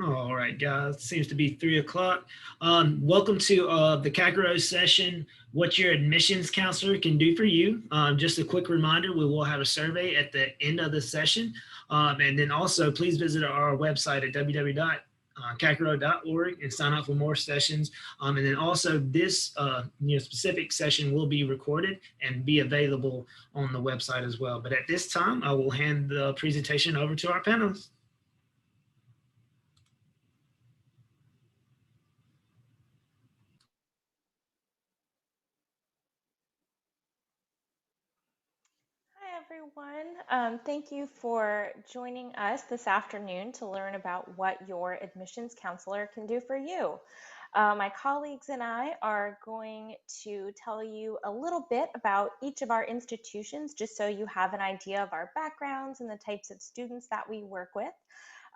All right, guys. Seems to be 3 o'clock. Welcome to the CACRAO session. What your admissions counselor can do for you. Just a quick reminder: we will have a survey at the end of the session, and then also please visit our website at www.cacrao.org and sign up for more sessions. And then also this specific session will be recorded and be available on the website as well. But at this time, I will hand the presentation over to our panelists. Hi, everyone. Thank you for joining us this afternoon to learn about what your admissions counselor can do for you. My colleagues and I are going to tell you a little bit about each of our institutions, just so you have an idea of our backgrounds and the types of students that we work with.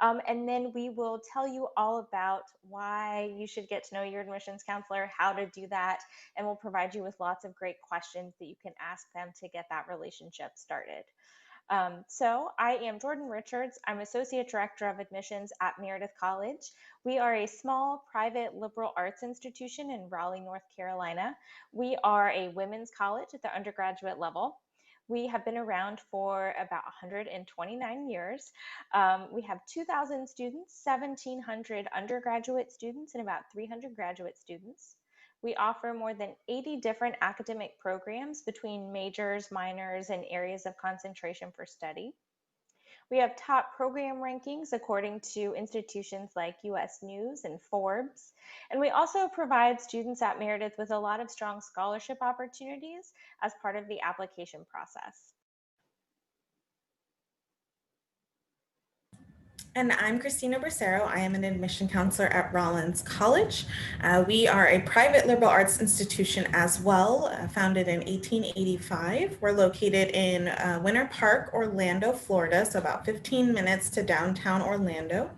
And then we will tell you all about why you should get to know your admissions counselor, how to do that, and we'll provide you with lots of great questions that you can ask them to get that relationship started. So I am Jordan Richards. I'm Associate Director of Admissions at Meredith College. We are a small private liberal arts institution in Raleigh, North Carolina. We are a women's college at the undergraduate level. We have been around for about 129 years. We have 2,000 students, 1,700 undergraduate students, and about 300 graduate students. We offer more than 80 different academic programs between majors, minors, and areas of concentration for study. We have top program rankings according to institutions like US News and Forbes. And we also provide students at Meredith with a lot of strong scholarship opportunities as part of the application process. And I'm Christina Bracero. I am an admission counselor at Rollins College. We are a private liberal arts institution as well, founded in 1885. We're located in Winter Park, Orlando, Florida, so about 15 minutes to downtown Orlando.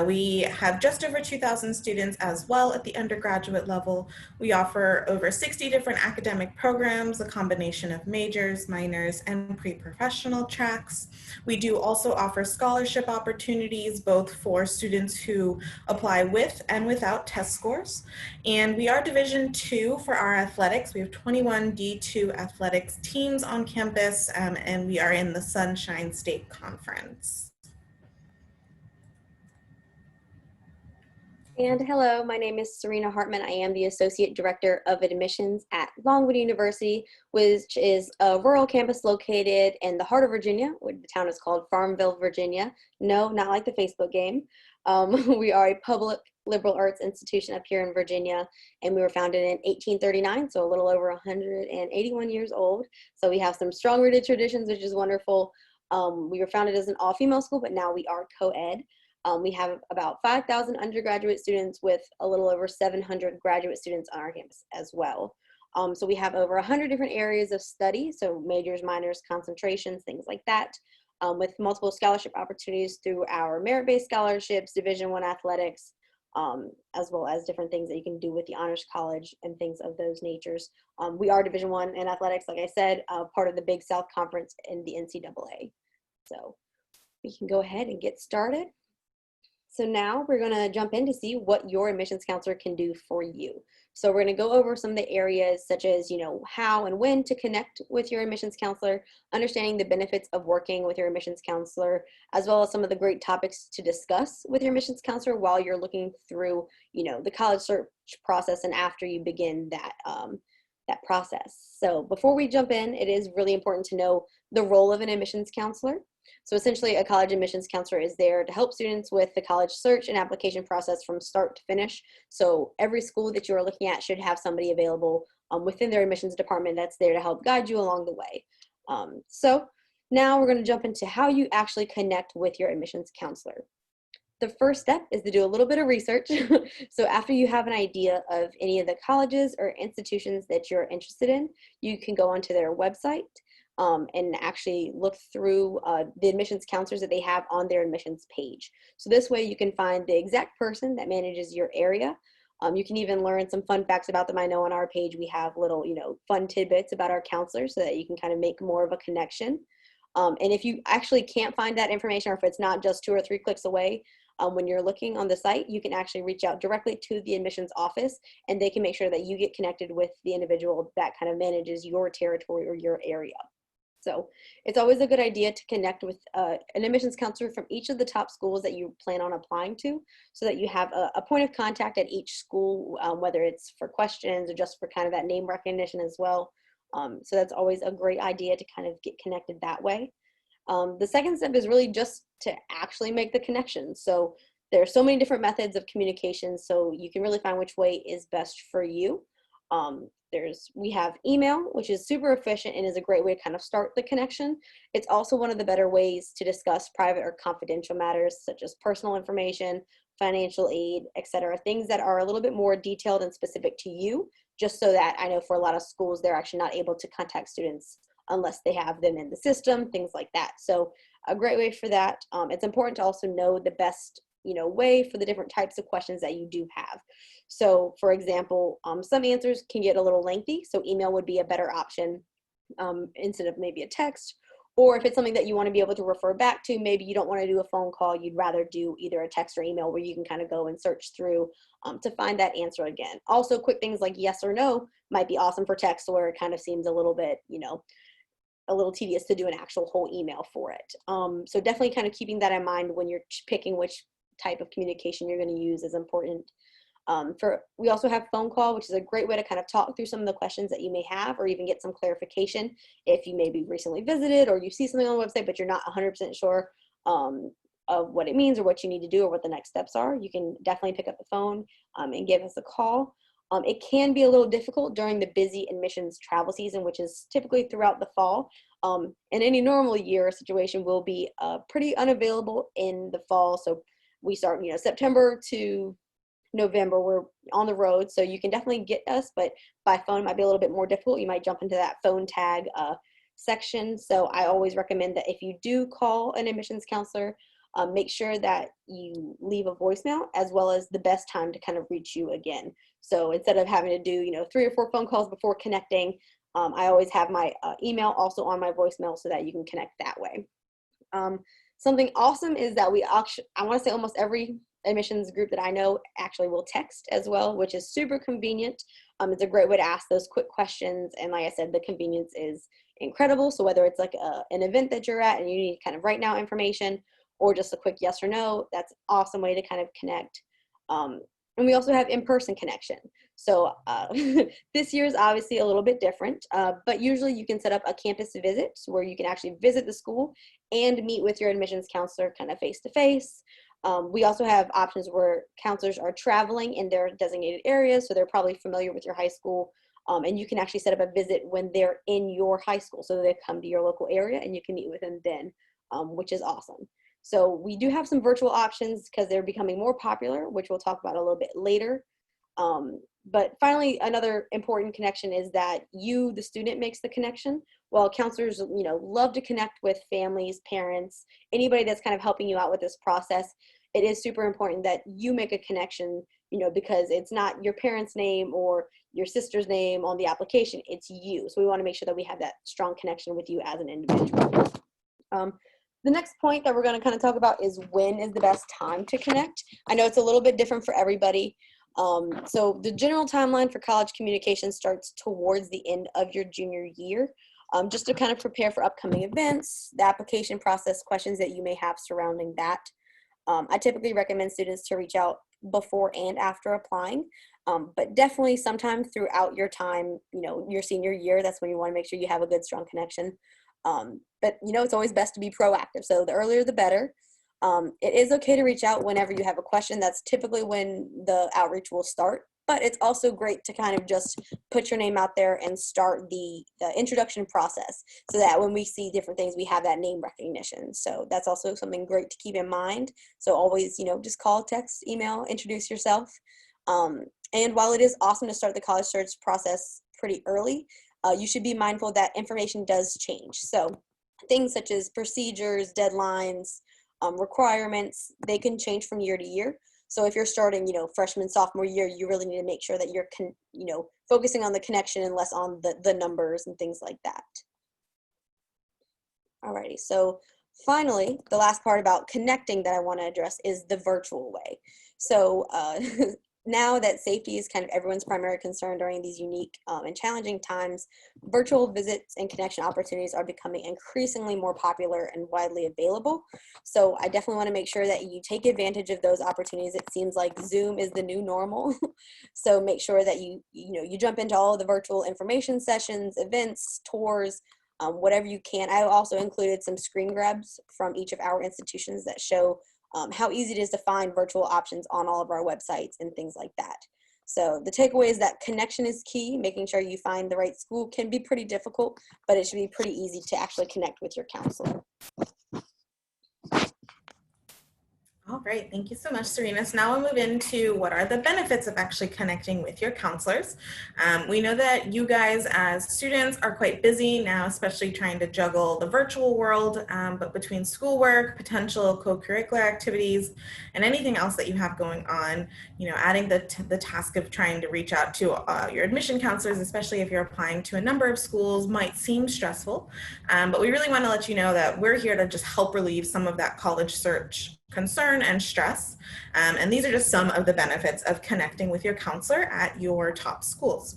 We have just over 2,000 students as well at the undergraduate level. We offer over 60 different academic programs, a combination of majors, minors, and pre-professional tracks. We do also offer scholarship opportunities, both for students who apply with and without test scores. And we are Division II for our athletics. We have 21 D2 athletics teams on campus, and we are in the Sunshine State Conference. And hello, my name is Serena Hartman. I am the Associate Director of Admissions at Longwood University, which is a rural campus located in the heart of Virginia. The town is called Farmville, Virginia. No, not like the Facebook game. We are a public liberal arts institution up here in Virginia, and we were founded in 1839, so a little over 181 years old. So we have some strong-rooted traditions, which is wonderful. We were founded as an all-female school, but now we are co-ed. We have about 5,000 undergraduate students with a little over 700 graduate students on our campus as well. So we have over 100 different areas of study, so majors, minors, concentrations, things like that, with multiple scholarship opportunities through our merit-based scholarships, Division I athletics, as well as different things that you can do with the Honors College and things of those natures. We are Division I in athletics, like I said, part of the Big South Conference in the NCAA. So we can go ahead and get started. So now we're going to jump in to see what your admissions counselor can do for you. So we're going to go over some of the areas such as, how and when to connect with your admissions counselor, understanding the benefits of working with your admissions counselor, as well as some of the great topics to discuss with your admissions counselor while you're looking through, the college search process and after you begin that process. So before we jump in, it is really important to know the role of an admissions counselor. So essentially, a college admissions counselor is there to help students with the college search and application process from start to finish. So every school that you are looking at should have somebody available within their admissions department that's there to help guide you along the way. So now we're going to jump into how you actually connect with your admissions counselor. The first step is to do a little bit of research. So after you have an idea of any of the colleges or institutions that you're interested in, you can go onto their website and actually look through the admissions counselors that they have on their admissions page. So this way you can find the exact person that manages your area. You can even learn some fun facts about them. I know on our page we have little, fun tidbits about our counselors so that you can kind of make more of a connection. And if you actually can't find that information, or if it's not just 2 or 3 clicks away, when you're looking on the site, you can actually reach out directly to the admissions office, and they can make sure that you get connected with the individual that kind of manages your territory or your area. So it's always a good idea to connect with an admissions counselor from each of the top schools that you plan on applying to, so that you have a point of contact at each school, whether it's for questions or just for kind of that name recognition as well. So that's always a great idea to kind of get connected that way. The second step is really just to actually make the connection. So there are so many different methods of communication, so you can really find which way is best for you. We have email, which is super efficient and is a great way to kind of start the connection. It's also one of the better ways to discuss private or confidential matters such as personal information, financial aid, etc. Things that are a little bit more detailed and specific to you, just so that I know for a lot of schools, they're actually not able to contact students unless they have them in the system, things like that. So a great way for that. It's important to also know the best way for the different types of questions that you do have. So for example, some answers can get a little lengthy, so email would be a better option instead of maybe a text. Or if it's something that you want to be able to refer back to, maybe you don't want to do a phone call, you'd rather do either a text or email where you can kind of go and search through to find that answer again. Also, quick things like yes or no might be awesome for text, where it kind of seems a little bit, a little tedious to do an actual whole email for it. So definitely kind of keeping that in mind when you're picking which type of communication you're going to use is important. We also have phone call, which is a great way to kind of talk through some of the questions that you may have, or even get some clarification if you maybe recently visited or you see something on the website but you're not 100% sure of what it means or what you need to do or what the next steps are. You can definitely pick up the phone and give us a call. It can be a little difficult during the busy admissions travel season, which is typically throughout the fall. In any normal year, situation will be pretty unavailable in the fall. So we start, September to November, we're on the road. So you can definitely get us, but by phone it might be a little bit more difficult. You might jump into that phone tag section. So I always recommend that if you do call an admissions counselor, make sure that you leave a voicemail as well as the best time to kind of reach you again. So instead of having to do, 3 or 4 phone calls before connecting, I always have my email also on my voicemail so that you can connect that way. Something awesome is that I want to say almost every admissions group that I know actually will text as well, which is super convenient. It's a great way to ask those quick questions. And like I said, the convenience is incredible. So whether it's like an event that you're at and you need to kind of write down information, or just a quick yes or no, that's an awesome way to kind of connect. And we also have in-person connection. So this year is obviously a little bit different, but usually you can set up a campus visit where you can actually visit the school and meet with your admissions counselor kind of face-to-face. We also have options where counselors are traveling in their designated areas, so they're probably familiar with your high school, and you can actually set up a visit when they're in your high school, so they come to your local area and you can meet with them then, which is awesome. So we do have some virtual options because they're becoming more popular, which we'll talk about a little bit later. But finally, another important connection is that you, the student, makes the connection. While counselors, love to connect with families, parents, anybody that's kind of helping you out with this process, it is super important that you make a connection, because it's not your parent's name or your sister's name on the application, it's you. So we want to make sure that we have that strong connection with you as an individual. The next point that we're going to kind of talk about is when is the best time to connect. I know it's a little bit different for everybody. So the general timeline for college communication starts towards the end of your junior year, just to kind of prepare for upcoming events, the application process, questions that you may have surrounding that. I typically recommend students to reach out before and after applying, but definitely sometime throughout your time, your senior year, that's when you want to make sure you have a good, strong connection. But it's always best to be proactive. So the earlier, the better. It is okay to reach out whenever you have a question. That's typically when the outreach will start, but it's also great to kind of just put your name out there and start the introduction process so that when we see different things, we have that name recognition. So that's also something great to keep in mind. So always, just call, text, email, introduce yourself. And while it is awesome to start the college search process pretty early, you should be mindful that information does change. So things such as procedures, deadlines, requirements, they can change from year to year. So if you're starting, freshman, sophomore year, you really need to make sure that you're, focusing on the connection and less on the numbers and things like that. Alrighty, so Finally, the last part about connecting that I want to address is the virtual way. So now that safety is kind of everyone's primary concern during these unique and challenging times, virtual visits and connection opportunities are becoming increasingly more popular and widely available. So I definitely want to make sure that you take advantage of those opportunities. It seems like Zoom is the new normal. So make sure that you jump into all of the virtual information sessions, events, tours, whatever you can. I also included some screen grabs from each of our institutions that show how easy it is to find virtual options on all of our websites and things like that. So the takeaway is that connection is key. Making sure you find the right school can be pretty difficult, but it should be pretty easy to actually connect with your counselor. All right, thank you so much, Serena. So now we'll move into what are the benefits of actually connecting with your counselors. We know that you guys as students are quite busy now, especially trying to juggle the virtual world, but between schoolwork, potential co-curricular activities, and anything else that you have going on, adding the task of trying to reach out to your admission counselors, especially if you're applying to a number of schools, might seem stressful. But we really want to let you know that we're here to just help relieve some of that college search concern and stress. And these are just some of the benefits of connecting with your counselor at your top schools.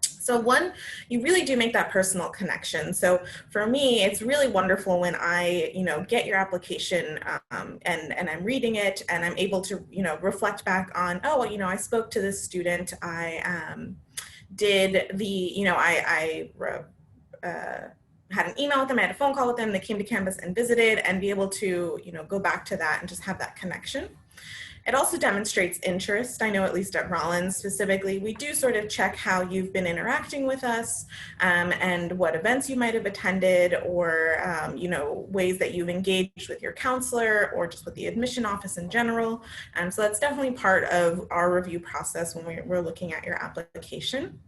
So one, you really do make that personal connection. So for me, it's really wonderful when I, get your application and I'm reading it and I'm able to, reflect back on, I spoke to this student. I did the, had an email with them, I had a phone call with them, they came to campus and visited, and be able to, go back to that and just have that connection. It also demonstrates interest. I know at least at Rollins specifically, we do sort of check how you've been interacting with us and what events you might have attended or, ways that you've engaged with your counselor or just with the admission office in general. So that's definitely part of our review process when we're looking at your application.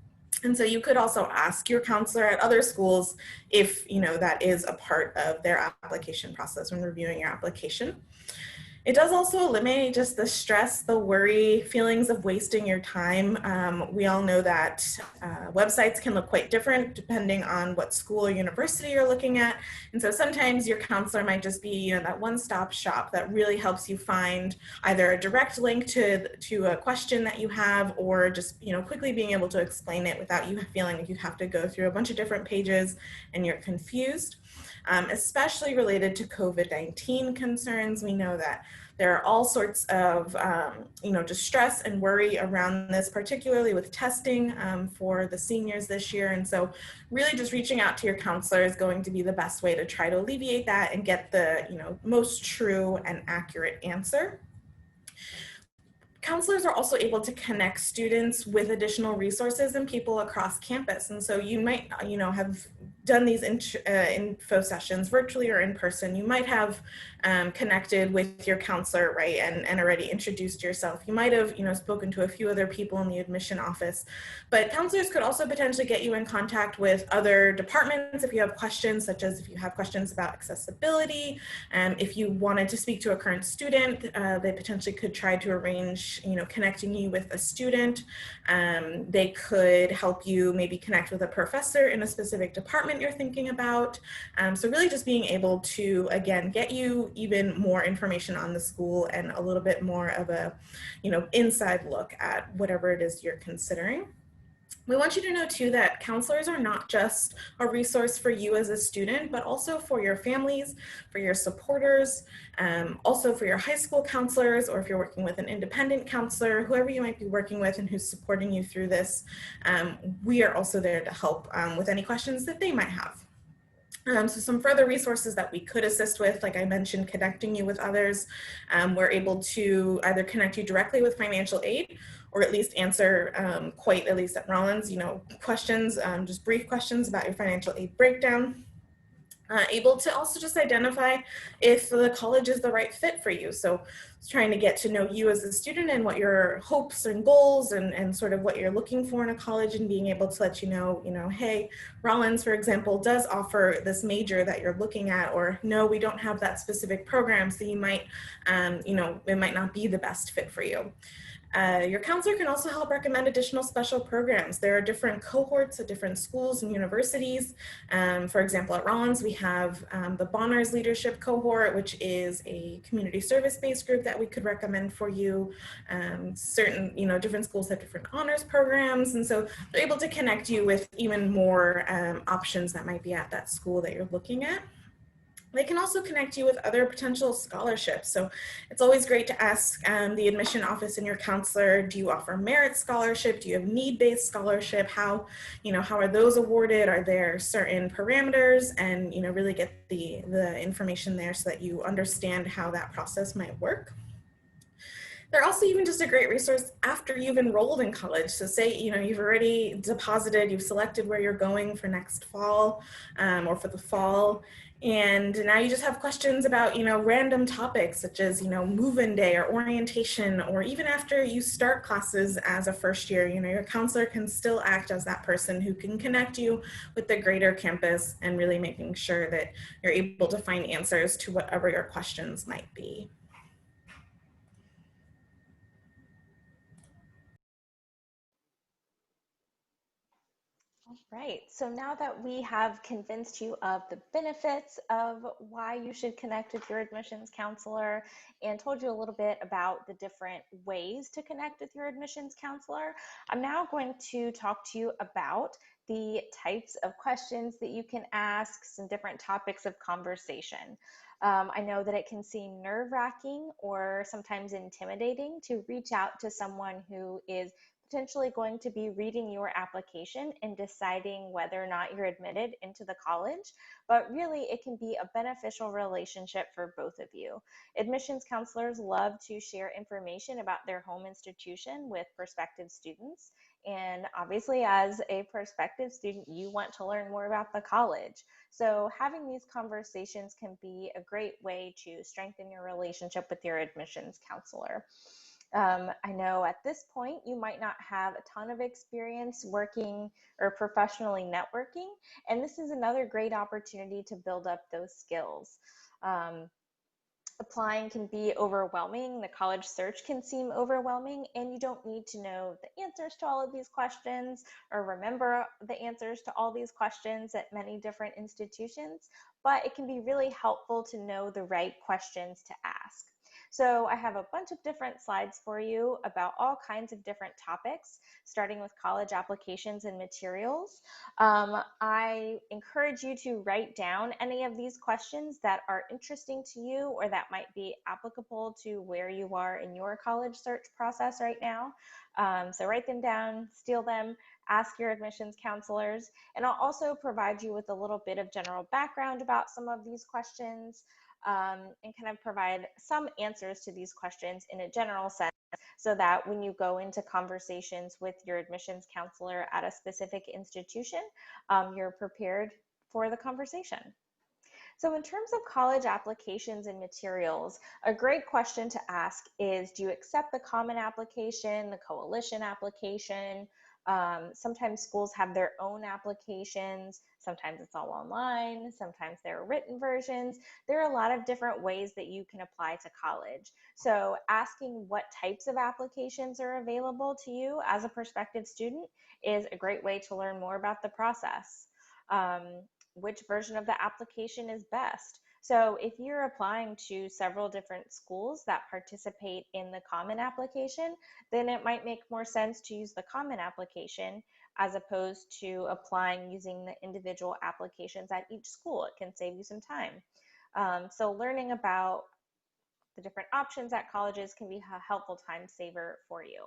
And so you could also ask your counselor at other schools if, that is a part of their application process when reviewing your application. It does also eliminate just the stress, the worry, feelings of wasting your time. We all know that websites can look quite different depending on what school or university you're looking at. And so sometimes your counselor might just be, that one-stop shop that really helps you find either a direct link to a question that you have or just, quickly being able to explain it without you feeling like you have to go through a bunch of different pages and you're confused. Especially related to COVID-19 concerns. We know that there are all sorts of, just stress and worry around this, particularly with testing for the seniors this year. And so really just reaching out to your counselor is going to be the best way to try to alleviate that and get the, most true and accurate answer. Counselors are also able to connect students with additional resources and people across campus. And so you might, have done these info sessions virtually or in person. You might have connected with your counselor, right, and already introduced yourself. You might have, spoken to a few other people in the admission office. But counselors could also potentially get you in contact with other departments if you have questions, such as if you have questions about accessibility. If you wanted to speak to a current student, they potentially could try to arrange, connecting you with a student. They could help you maybe connect with a professor in a specific department you're thinking about. So really just being able to, again, get you even more information on the school and a little bit more of a, inside look at whatever it is you're considering. We want you to know too that counselors are not just a resource for you as a student, but also for your families, for your supporters, also for your high school counselors, or if you're working with an independent counselor, whoever you might be working with and who's supporting you through this. We are also there to help with any questions that they might have. So some further resources that we could assist with, like I mentioned, connecting you with others. We're able to either connect you directly with financial aid or at least answer at least at Rollins, questions, just brief questions about your financial aid breakdown. Able to also just identify if the college is the right fit for you. So trying to get to know you as a student and what your hopes and goals and sort of what you're looking for in a college, and being able to let you know, hey, Rollins, for example, does offer this major that you're looking at, or no, we don't have that specific program, so you might, it might not be the best fit for you. Your counselor can also help recommend additional special programs. There are different cohorts at different schools and universities. For example, at Rollins, we have the Bonners Leadership Cohort, which is a community service-based group that we could recommend for you. Different schools have different honors programs, and so they're able to connect you with even more options that might be at that school that you're looking at. They can also connect you with other potential scholarships. So it's always great to ask the admission office and your counselor, do you offer merit scholarship? Do you have need-based scholarship? How are those awarded? Are there certain parameters? And, really get the information there so that you understand how that process might work. They're also even just a great resource after you've enrolled in college. So say, you've already deposited, you've selected where you're going for next fall or for the fall. And now you just have questions about, random topics such as, move-in day or orientation, or even after you start classes as a first year, your counselor can still act as that person who can connect you with the greater campus and really making sure that you're able to find answers to whatever your questions might be. All right, so now that we have convinced you of the benefits of why you should connect with your admissions counselor and told you a little bit about the different ways to connect with your admissions counselor, I'm now going to talk to you about the types of questions that you can ask, some different topics of conversation. I know that it can seem nerve-wracking or sometimes intimidating to reach out to someone who is potentially going to be reading your application and deciding whether or not you're admitted into the college, but really it can be a beneficial relationship for both of you. Admissions counselors love to share information about their home institution with prospective students, and obviously as a prospective student, you want to learn more about the college. So having these conversations can be a great way to strengthen your relationship with your admissions counselor. I know at this point you might not have a ton of experience working or professionally networking, and this is another great opportunity to build up those skills. Applying can be overwhelming. The college search can seem overwhelming, and you don't need to know the answers to all of these questions or remember the answers to all these questions at many different institutions, but it can be really helpful to know the right questions to ask. So I have a bunch of different slides for you about all kinds of different topics, starting with college applications and materials. I encourage you to write down any of these questions that are interesting to you or that might be applicable to where you are in your college search process right now. So write them down, steal them, ask your admissions counselors, and I'll also provide you with a little bit of general background about some of these questions. And kind of provide some answers to these questions in a general sense so that when you go into conversations with your admissions counselor at a specific institution, you're prepared for the conversation. So in terms of college applications and materials, a great question to ask is, do you accept the common application, the coalition application? Sometimes schools have their own applications. Sometimes it's all online. Sometimes there are written versions. There are a lot of different ways that you can apply to college. So asking what types of applications are available to you as a prospective student is a great way to learn more about the process. Which version of the application is best? So if you're applying to several different schools that participate in the common application, then it might make more sense to use the common application as opposed to applying using the individual applications at each school. It can save you some time. So learning about the different options at colleges can be a helpful time saver for you.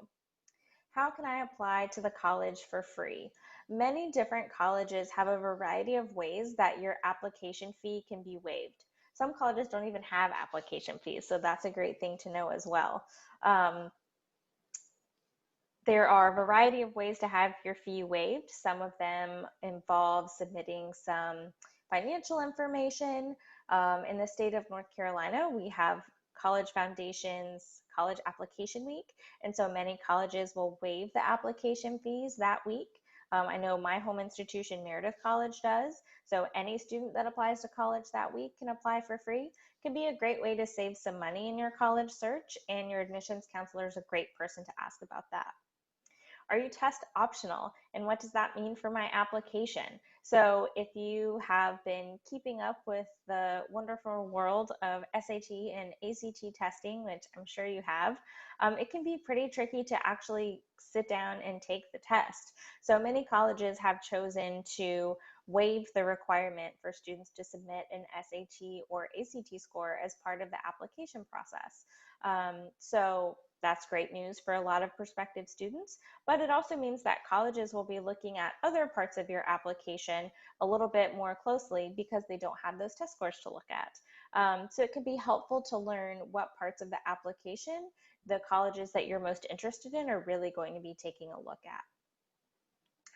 How can I apply to the college for free? Many different colleges have a variety of ways that your application fee can be waived. Some colleges don't even have application fees, so that's a great thing to know as well. There are a variety of ways to have your fee waived. Some of them involve submitting some financial information. In the state of North Carolina, we have College Foundation's College Application Week, and so many colleges will waive the application fees that week. I know my home institution, Meredith College, does. So any student that applies to college that week can apply for free. Can be a great way to save some money in your college search, and your admissions counselor is a great person to ask about that. Are you test optional? And what does that mean for my application? So if you have been keeping up with the wonderful world of SAT and ACT testing, which I'm sure you have, it can be pretty tricky to actually sit down and take the test. So many colleges have chosen to waive the requirement for students to submit an SAT or ACT score as part of the application process. So that's great news for a lot of prospective students, but it also means that colleges will be looking at other parts of your application a little bit more closely because they don't have those test scores to look at. So it can be helpful to learn what parts of the application the colleges that you're most interested in are really going to be taking a look at.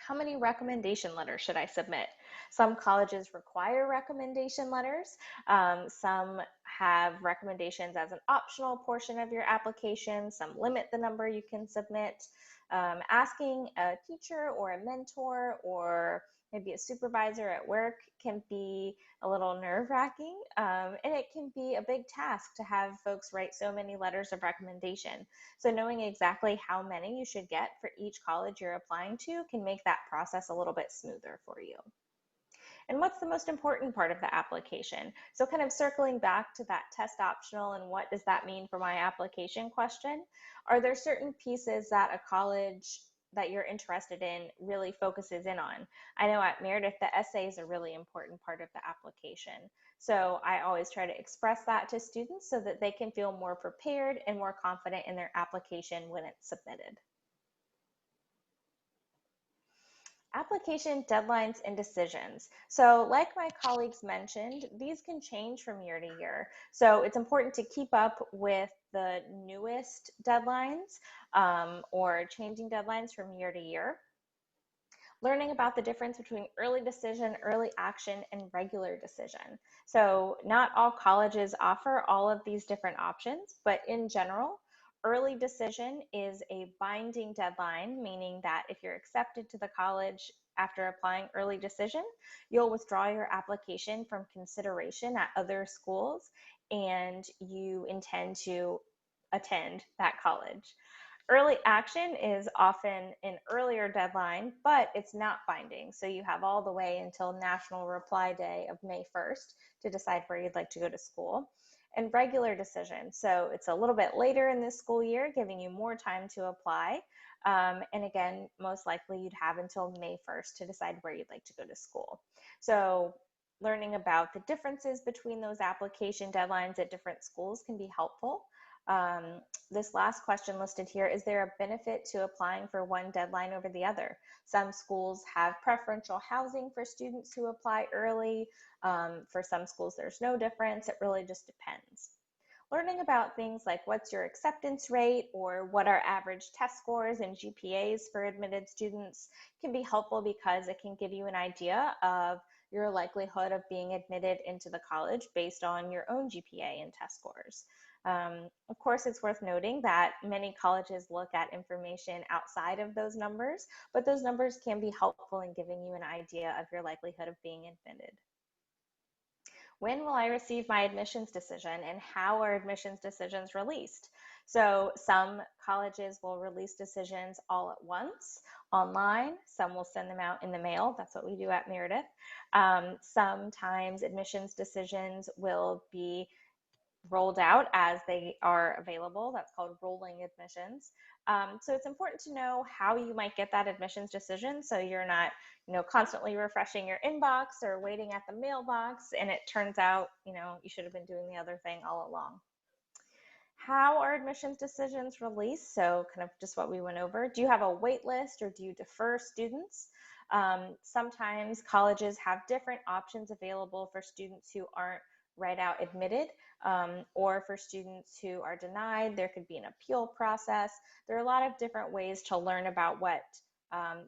How many recommendation letters should I submit? Some colleges require recommendation letters. Some have recommendations as an optional portion of your application. Some limit the number you can submit. Asking a teacher or a mentor or maybe a supervisor at work can be a little nerve-wracking, and it can be a big task to have folks write so many letters of recommendation. So knowing exactly how many you should get for each college you're applying to can make that process a little bit smoother for you. And what's the most important part of the application? So kind of circling back to that test optional and what does that mean for my application question, are there certain pieces that a college that you're interested in really focuses in on? I know at Meredith, the essay is a really important part of the application. So I always try to express that to students so that they can feel more prepared and more confident in their application when it's submitted. Application deadlines and decisions. So like my colleagues mentioned, these can change from year to year. So it's important to keep up with the newest deadlines or changing deadlines from year to year. Learning about the difference between early decision, early action, and regular decision. So not all colleges offer all of these different options, but in general, early decision is a binding deadline, meaning that if you're accepted to the college after applying early decision, you'll withdraw your application from consideration at other schools and you intend to attend that college. Early action is often an earlier deadline, but it's not binding. So you have all the way until National Reply Day of May 1st to decide where you'd like to go to school. And regular decision. So it's a little bit later in this school year, giving you more time to apply. And again, most likely you'd have until May 1st to decide where you'd like to go to school. So learning about the differences between those application deadlines at different schools can be helpful. This last question listed here, is there a benefit to applying for one deadline over the other? Some schools have preferential housing for students who apply early. For some schools, there's no difference. It really just depends. Learning about things like what's your acceptance rate or what are average test scores and GPAs for admitted students can be helpful because it can give you an idea of your likelihood of being admitted into the college based on your own GPA and test scores. Of course, it's worth noting that many colleges look at information outside of those numbers, but those numbers can be helpful in giving you an idea of your likelihood of being admitted. When will I receive my admissions decision and how are admissions decisions released? So some colleges will release decisions all at once online. Some will send them out in the mail. That's what we do at Meredith. Sometimes admissions decisions will be rolled out as they are available. That's called rolling admissions. So it's important to know how you might get that admissions decision so you're not, constantly refreshing your inbox or waiting at the mailbox and it turns out, you should have been doing the other thing all along. How are admissions decisions released? So kind of just what we went over. Do you have a wait list or do you defer students? Sometimes colleges have different options available for students who aren't right out admitted, or for students who are denied. There could be an appeal process. There are a lot of different ways to learn about what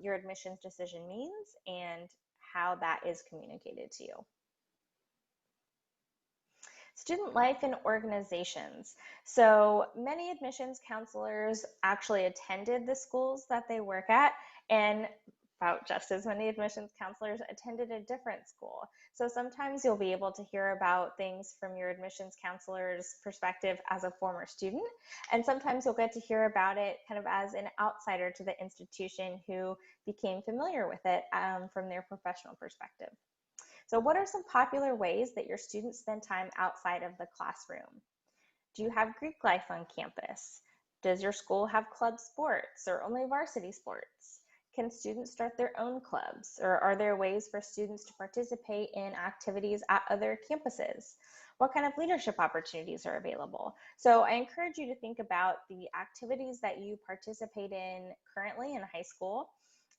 your admissions decision means and how that is communicated to you. Student life and organizations. So many admissions counselors actually attended the schools that they work at and about just as many admissions counselors attended a different school. So sometimes you'll be able to hear about things from your admissions counselor's perspective as a former student, and sometimes you'll get to hear about it kind of as an outsider to the institution who became familiar with it from their professional perspective. So what are some popular ways that your students spend time outside of the classroom? Do you have Greek life on campus? Does your school have club sports or only varsity sports? Can students start their own clubs, or are there ways for students to participate in activities at other campuses? What kind of leadership opportunities are available? So I encourage you to think about the activities that you participate in currently in high school.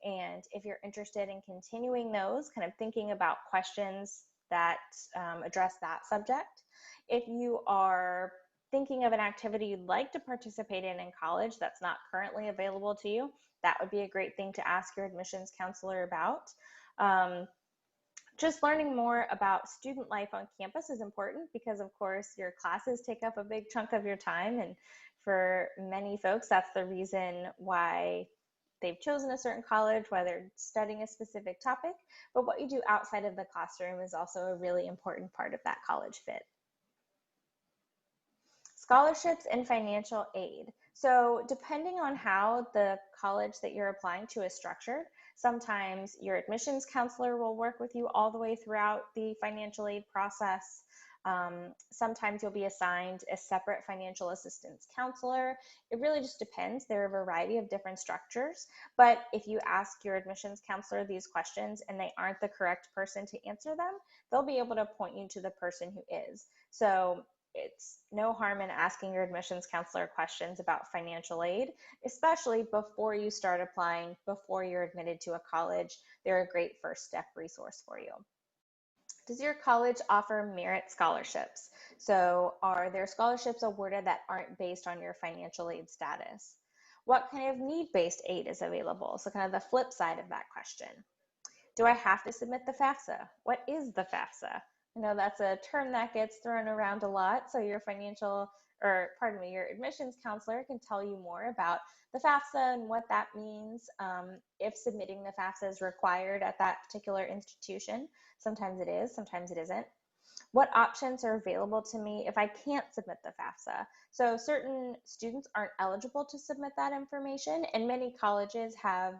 And if you're interested in continuing those, kind of thinking about questions that address that subject. If you are thinking of an activity you'd like to participate in college that's not currently available to you, that would be a great thing to ask your admissions counselor about. Just learning more about student life on campus is important because, of course, your classes take up a big chunk of your time. And for many folks, that's the reason why they've chosen a certain college, why they're studying a specific topic. But what you do outside of the classroom is also a really important part of that college fit. Scholarships and financial aid. So depending on how the college that you're applying to is structured, sometimes your admissions counselor will work with you all the way throughout the financial aid process. Sometimes you'll be assigned a separate financial assistance counselor. It really just depends. There are a variety of different structures, but if you ask your admissions counselor these questions and they aren't the correct person to answer them, they'll be able to point you to the person who is. So it's no harm in asking your admissions counselor questions about financial aid, especially before you start applying, before you're admitted to a college. They're a great first step resource for you. Does your college offer merit scholarships? So are there scholarships awarded that aren't based on your financial aid status? What kind of need-based aid is available? So kind of the flip side of that question. Do I have to submit the FAFSA? What is the FAFSA? I know that's a term that gets thrown around a lot, so your your admissions counselor can tell you more about the FAFSA and what that means, if submitting the FAFSA is required at that particular institution. Sometimes it is, sometimes it isn't. What options are available to me if I can't submit the FAFSA? So certain students aren't eligible to submit that information, and many colleges have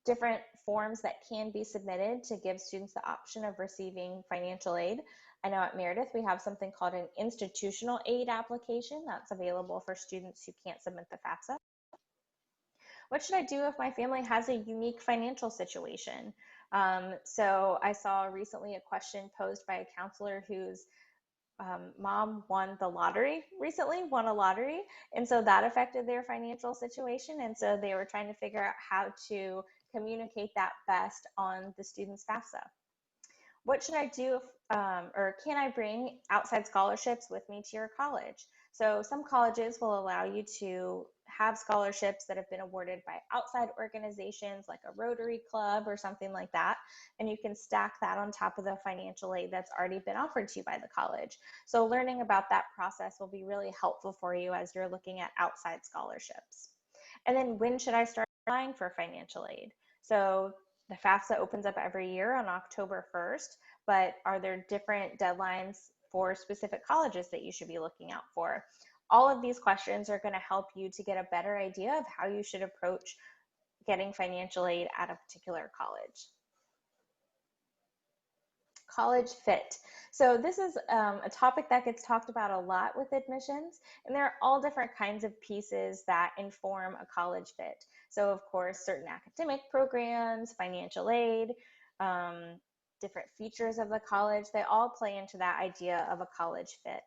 different forms that can be submitted to give students the option of receiving financial aid. I know at Meredith we have something called an institutional aid application that's available for students who can't submit the FAFSA. What should I do if my family has a unique financial situation? So I saw recently a question posed by a counselor whose mom won a lottery, and so that affected their financial situation, and so they were trying to figure out how to communicate that best on the student's FAFSA. What should I do or can I bring outside scholarships with me to your college? So some colleges will allow you to have scholarships that have been awarded by outside organizations like a Rotary Club or something like that, and you can stack that on top of the financial aid that's already been offered to you by the college. So learning about that process will be really helpful for you as you're looking at outside scholarships. And then when should I start applying for financial aid? So the FAFSA opens up every year on October 1st, but are there different deadlines for specific colleges that you should be looking out for? All of these questions are going to help you to get a better idea of how you should approach getting financial aid at a particular college. College fit. So this is a topic that gets talked about a lot with admissions, and there are all different kinds of pieces that inform a college fit. So of course, certain academic programs, financial aid, different features of the college, they all play into that idea of a college fit.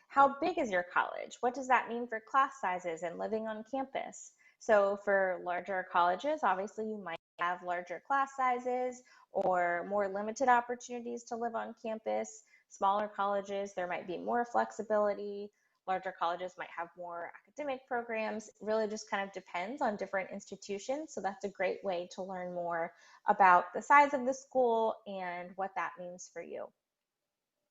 How big is your college? What does that mean for class sizes and living on campus? So for larger colleges, obviously you might have larger class sizes or more limited opportunities to live on campus. Smaller colleges, there might be more flexibility. Larger colleges might have more academic programs. It really just kind of depends on different institutions. So that's a great way to learn more about the size of the school and what that means for you.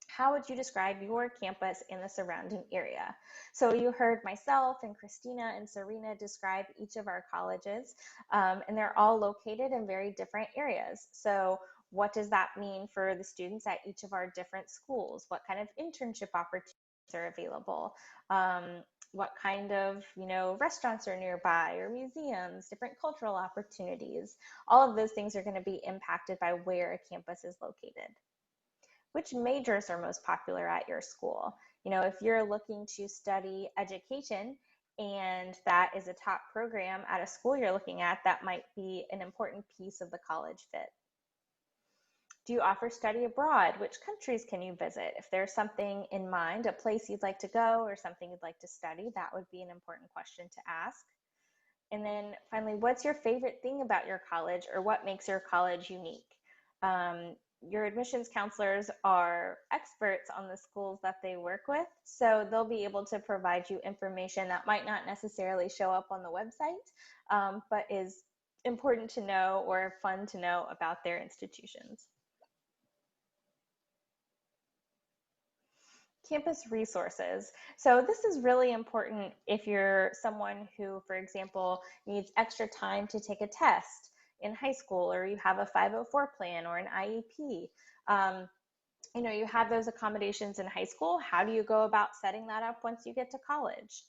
How would you describe your campus and the surrounding area? So you heard myself and Christina and Serena describe each of our colleges, and they're all located in very different areas. So what does that mean for the students at each of our different schools? What kind of internship opportunities are available? What kind of, restaurants are nearby, or museums, different cultural opportunities? All of those things are going to be impacted by where a campus is located. Which majors are most popular at your school? If you're looking to study education and that is a top program at a school you're looking at, that might be an important piece of the college fit. Do you offer study abroad? Which countries can you visit? If there's something in mind, a place you'd like to go or something you'd like to study, that would be an important question to ask. And then finally, what's your favorite thing about your college, or what makes your college unique? Your admissions counselors are experts on the schools that they work with, so they'll be able to provide you information that might not necessarily show up on the website, but is important to know or fun to know about their institutions. Campus resources. So this is really important if you're someone who, for example, needs extra time to take a test in high school, or you have a 504 plan or an IEP. You have those accommodations in high school. How do you go about setting that up once you get to college?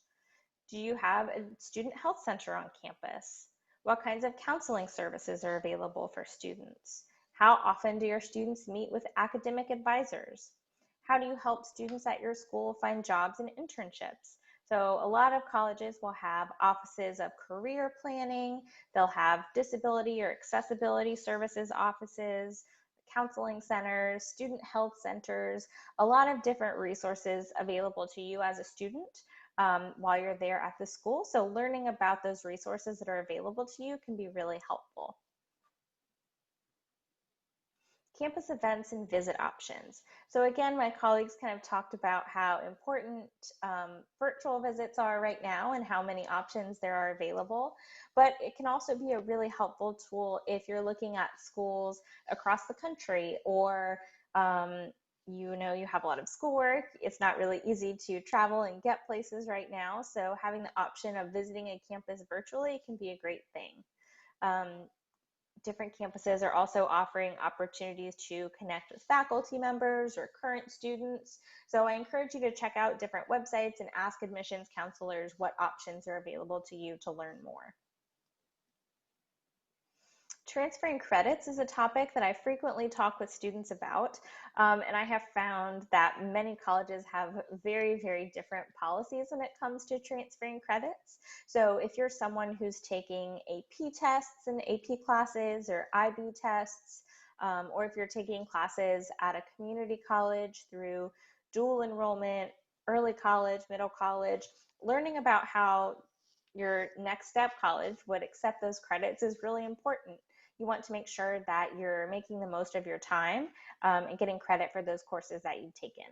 Do you have a student health center on campus? What kinds of counseling services are available for students? How often do your students meet with academic advisors? How do you help students at your school find jobs and internships? So a lot of colleges will have offices of career planning. They'll have disability or accessibility services offices, counseling centers, student health centers, a lot of different resources available to you as a student while you're there at the school. So learning about those resources that are available to you can be really helpful. Campus events and visit options. So again, my colleagues kind of talked about how important virtual visits are right now and how many options there are available, but it can also be a really helpful tool if you're looking at schools across the country, or you have a lot of schoolwork. It's not really easy to travel and get places right now, so having the option of visiting a campus virtually can be a great thing. Different campuses are also offering opportunities to connect with faculty members or current students. So I encourage you to check out different websites and ask admissions counselors what options are available to you to learn more. Transferring credits is a topic that I frequently talk with students about, and I have found that many colleges have very, very different policies when it comes to transferring credits. So if you're someone who's taking AP tests and AP classes or IB tests, or if you're taking classes at a community college through dual enrollment, early college, middle college, learning about how your next step college would accept those credits is really important. You want to make sure that you're making the most of your time and getting credit for those courses that you've taken.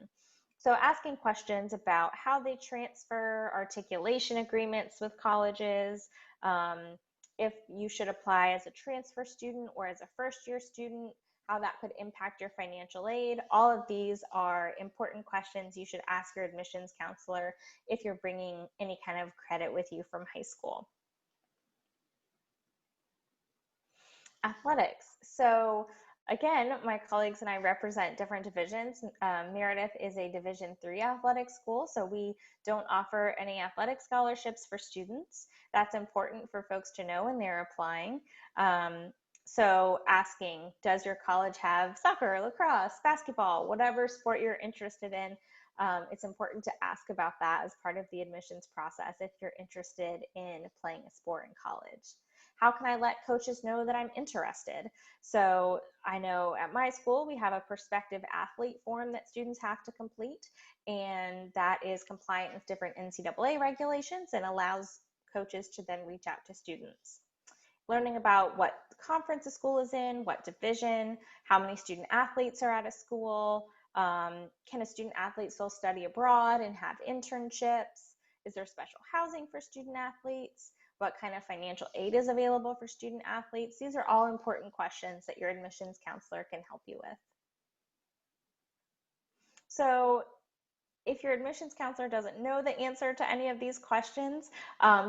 So asking questions about how they transfer, articulation agreements with colleges, if you should apply as a transfer student or as a first-year student, how that could impact your financial aid. All of these are important questions you should ask your admissions counselor if you're bringing any kind of credit with you from high school. Athletics. So again, my colleagues and I represent different divisions. Meredith is a Division III athletic school, so we don't offer any athletic scholarships for students. That's important for folks to know when they're applying. So asking, does your college have soccer, lacrosse, basketball, whatever sport you're interested in? It's important to ask about that as part of the admissions process if you're interested in playing a sport in college. How can I let coaches know that I'm interested? So I know at my school, we have a prospective athlete form that students have to complete, and that is compliant with different NCAA regulations and allows coaches to then reach out to students. Learning about what conference a school is in, what division, how many student athletes are at a school, can a student athlete still study abroad and have internships? Is there special housing for student athletes? What kind of financial aid is available for student athletes? These are all important questions that your admissions counselor can help you with. So if your admissions counselor doesn't know the answer to any of these questions,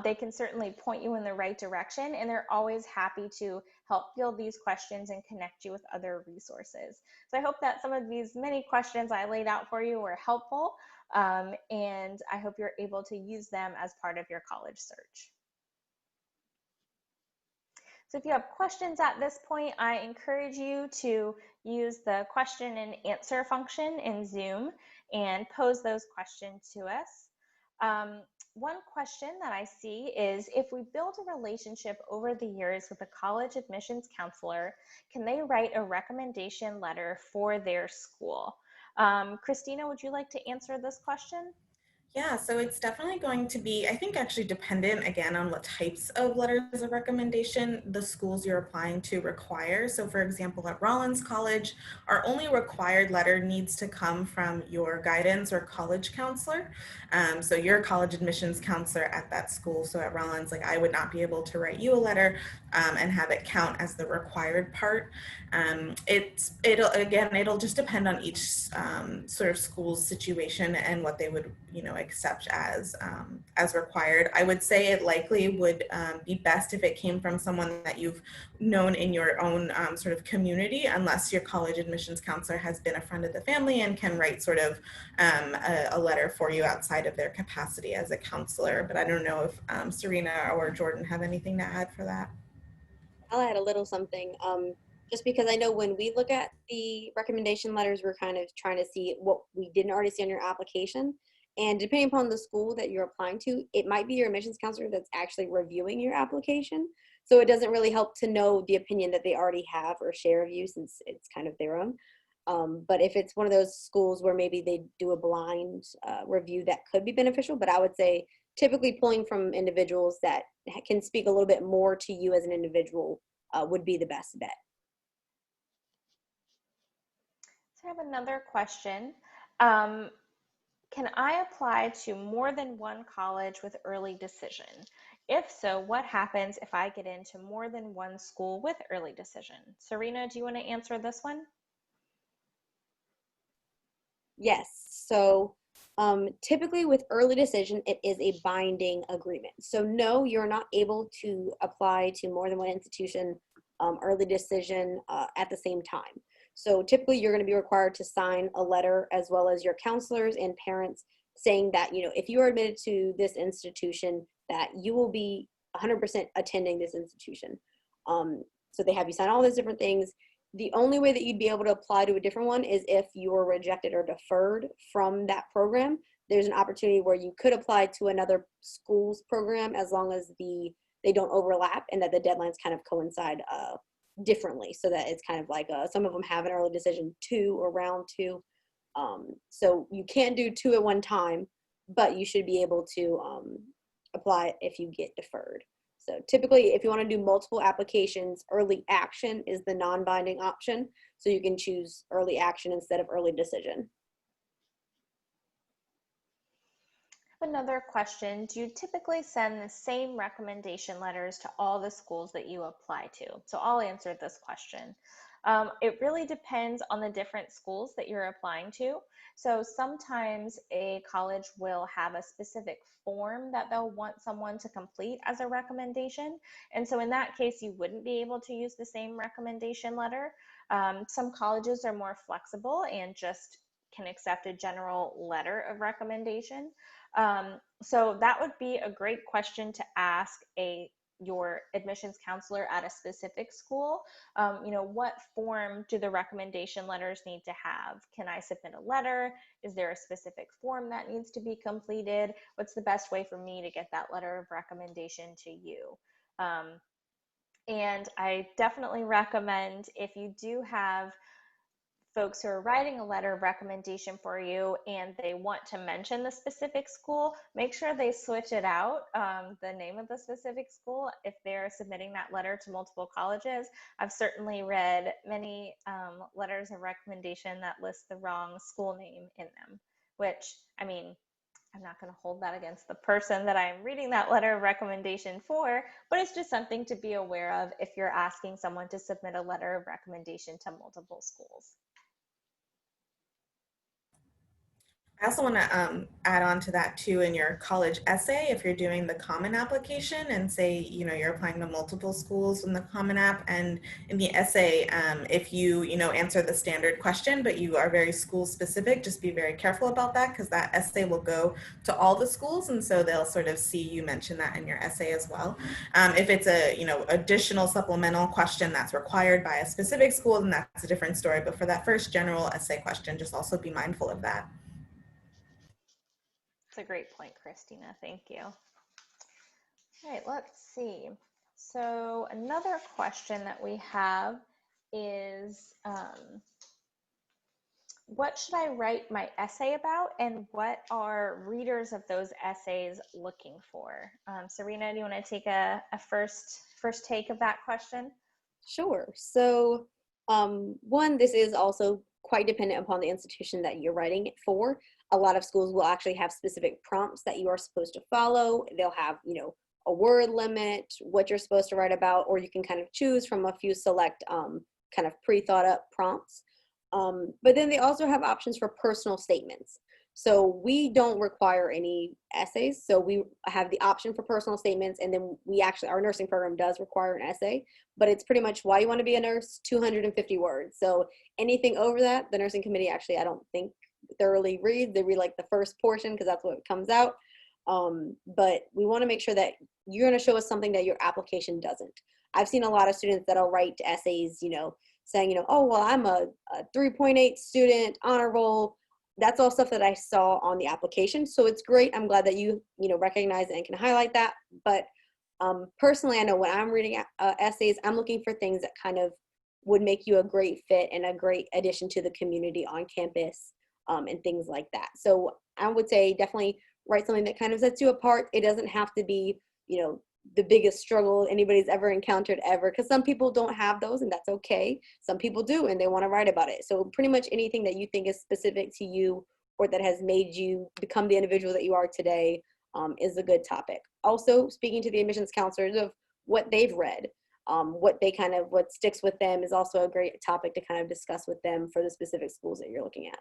they can certainly point you in the right direction, and they're always happy to help field these questions and connect you with other resources. So I hope that some of these many questions I laid out for you were helpful, and I hope you're able to use them as part of your college search. So if you have questions at this point, I encourage you to use the question and answer function in Zoom and pose those questions to us. One question that I see is, if we build a relationship over the years with a college admissions counselor, can they write a recommendation letter for their school? Christina, would you like to answer this question? Yeah, so it's definitely going to be, I think, actually dependent again on what types of letters of recommendation the schools you're applying to require. So for example, at Rollins College, our only required letter needs to come from your guidance or college counselor. So your college admissions counselor at that school. So at Rollins, like, I would not be able to write you a letter and have it count as the required part. It'll just depend on each sort of school's situation and what they would, accept as required. I would say it likely would be best if it came from someone that you've known in your own sort of community, unless your college admissions counselor has been a friend of the family and can write sort of a letter for you outside of their capacity as a counselor. But I don't know if Serena or Jordan have anything to add for that. I'll add a little something. Just because I know when we look at the recommendation letters, we're kind of trying to see what we didn't already see on your application. And depending upon the school that you're applying to, it might be your admissions counselor that's actually reviewing your application. So it doesn't really help to know the opinion that they already have or share of you, since it's kind of their own. But if it's one of those schools where maybe they do a blind review, that could be beneficial. But I would say typically pulling from individuals that can speak a little bit more to you as an individual would be the best bet. So I have another question. Can I apply to more than one college with early decision? If so, what happens if I get into more than one school with early decision? Serena, do you want to answer this one? Yes. So typically with early decision, it is a binding agreement. So no, you're not able to apply to more than one institution early decision at the same time. So typically you're going to be required to sign a letter, as well as your counselors and parents, saying that, if you are admitted to this institution, that you will be 100% attending this institution. So they have you sign all those different things. The only way that you'd be able to apply to a different one is if you were rejected or deferred from that program. There's an opportunity where you could apply to another school's program, as long as they don't overlap and that the deadlines kind of coincide differently, so that it's kind of like some of them have an early decision 2 or round 2. So you can't do 2 at one time, but you should be able to apply if you get deferred. So typically, if you want to do multiple applications, early action is the non-binding option. So you can choose early action instead of early decision. Another question, do you typically send the same recommendation letters to all the schools that you apply to? So I'll answer this question. It really depends on the different schools that you're applying to. So sometimes a college will have a specific form that they'll want someone to complete as a recommendation. And so in that case, you wouldn't be able to use the same recommendation letter. Some colleges are more flexible and just can accept a general letter of recommendation. So that would be a great question to ask your admissions counselor at a specific school. What form do the recommendation letters need to have? Can I submit a letter? Is there a specific form that needs to be completed? What's the best way for me to get that letter of recommendation to you? And I definitely recommend, if you do have folks who are writing a letter of recommendation for you and they want to mention the specific school, make sure they switch it out, the name of the specific school, if they're submitting that letter to multiple colleges. I've certainly read many letters of recommendation that list the wrong school name in them, which, I mean, I'm not going to hold that against the person that I'm reading that letter of recommendation for, but it's just something to be aware of if you're asking someone to submit a letter of recommendation to multiple schools. I also want to add on to that too in your college essay, if you're doing the Common application and say, you're applying to multiple schools in the Common App, and in the essay, if you answer the standard question, but you are very school specific, just be very careful about that because that essay will go to all the schools. And so they'll sort of see you mention that in your essay as well. If it's a, additional supplemental question that's required by a specific school, then that's a different story. But for that first general essay question, just also be mindful of that. It's a great point, Christina. Thank you. All right, let's see. So another question that we have is, what should I write my essay about, and what are readers of those essays looking for? Serena, do you want to take a first take of that question? Sure. So one, this is also quite dependent upon the institution that you're writing it for. A lot of schools will actually have specific prompts that you are supposed to follow. They'll have, a word limit, what you're supposed to write about, or you can kind of choose from a few select kind of pre-thought up prompts. But then they also have options for personal statements. So we don't require any essays. So we have the option for personal statements. And then our nursing program does require an essay, but it's pretty much why you want to be a nurse, 250 words. So anything over that, the nursing committee actually, I don't think thoroughly reads. They read like the first portion because that's what comes out. But we want to make sure that you're going to show us something that your application doesn't. I've seen a lot of students that'll write essays, saying, oh, well, I'm a 3.8 student, honor roll. That's all stuff that I saw on the application. So it's great. I'm glad that you recognize it and can highlight that. But personally, I know when I'm reading essays, I'm looking for things that kind of would make you a great fit and a great addition to the community on campus, and things like that. So I would say definitely write something that kind of sets you apart. It doesn't have to be, the biggest struggle anybody's ever encountered ever, because some people don't have those, and that's okay. Some people do, and they want to write about it. So pretty much anything that you think is specific to you or that has made you become the individual that you are today is a good topic. Also, speaking to the admissions counselors of what they've read, what sticks with them is also a great topic to kind of discuss with them for the specific schools that you're looking at.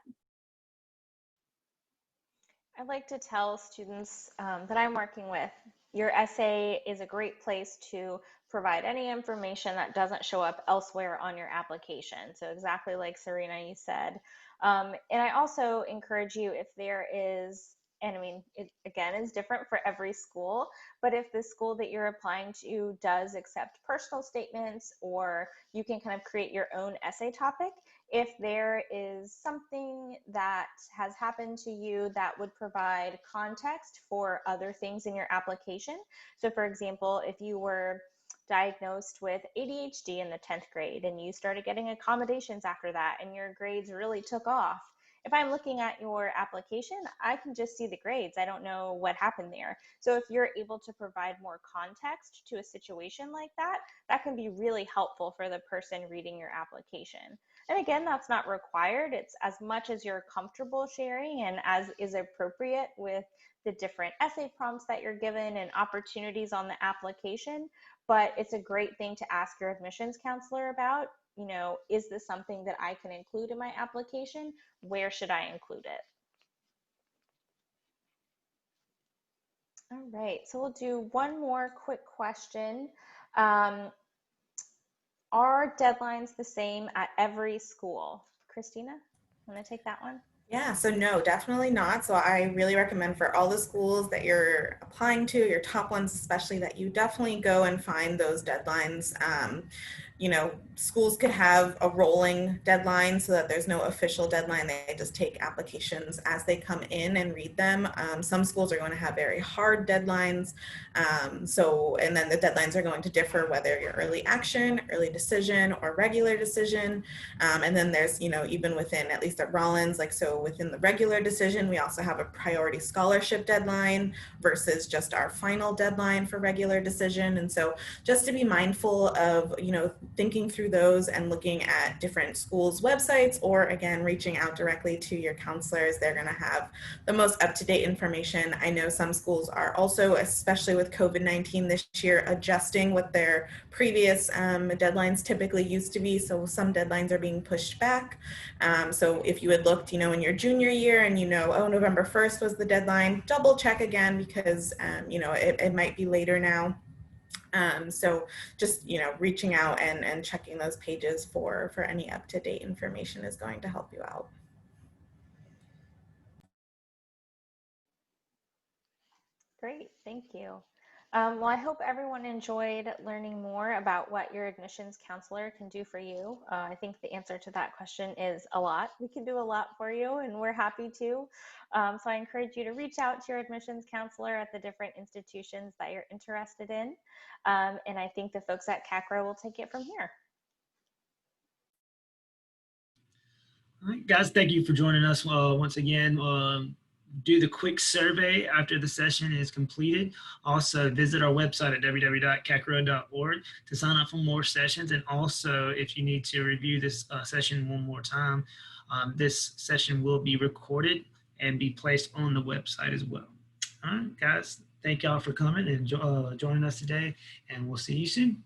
I like to tell students that I'm working with, your essay is a great place to provide any information that doesn't show up elsewhere on your application. So exactly like Serena, you said. And I also encourage you, if there is, and I mean, it again is different for every school, but if the school that you're applying to does accept personal statements, or you can kind of create your own essay topic, if there is something that has happened to you that would provide context for other things in your application. So for example, if you were diagnosed with ADHD in the 10th grade and you started getting accommodations after that and your grades really took off, if I'm looking at your application, I can just see the grades. I don't know what happened there. So if you're able to provide more context to a situation like that, that can be really helpful for the person reading your application. And again, that's not required. It's as much as you're comfortable sharing and as is appropriate with the different essay prompts that you're given and opportunities on the application. But it's a great thing to ask your admissions counselor about. Is this something that I can include in my application? Where should I include it? All right, so we'll do one more quick question. Are deadlines the same at every school? Christina, want to take that one? Yeah, so no, definitely not. So I really recommend for all the schools that you're applying to, your top ones especially, that you definitely go and find those deadlines. Schools could have a rolling deadline so that there's no official deadline. They just take applications as they come in and read them. Some schools are going to have very hard deadlines. And then the deadlines are going to differ whether you're early action, early decision, or regular decision. And then there's, even within, at least at Rollins, within the regular decision, we also have a priority scholarship deadline versus just our final deadline for regular decision. And so just to be mindful of, thinking through those and looking at different schools' websites, or again, reaching out directly to your counselors. They're going to have the most up-to-date information. I know some schools are also, especially with COVID-19 this year, adjusting what their previous deadlines typically used to be. So some deadlines are being pushed back. So if you had looked, in your junior year and oh, November 1st was the deadline, double check again, because it might be later now. So just, reaching out and checking those pages for any up-to-date information is going to help you out. Great, thank you. Well, I hope everyone enjoyed learning more about what your admissions counselor can do for you. I think the answer to that question is a lot. We can do a lot for you, and we're happy to. So I encourage you to reach out to your admissions counselor at the different institutions that you're interested in. And I think the folks at CACRAO will take it from here. All right, guys, thank you for joining us once again. Do the quick survey after the session is completed. Also, visit our website at www.cacrao.org to sign up for more sessions. And also, if you need to review this session one more time, this session will be recorded and be placed on the website as well. All right, guys, thank y'all for coming and joining us today, and we'll see you soon.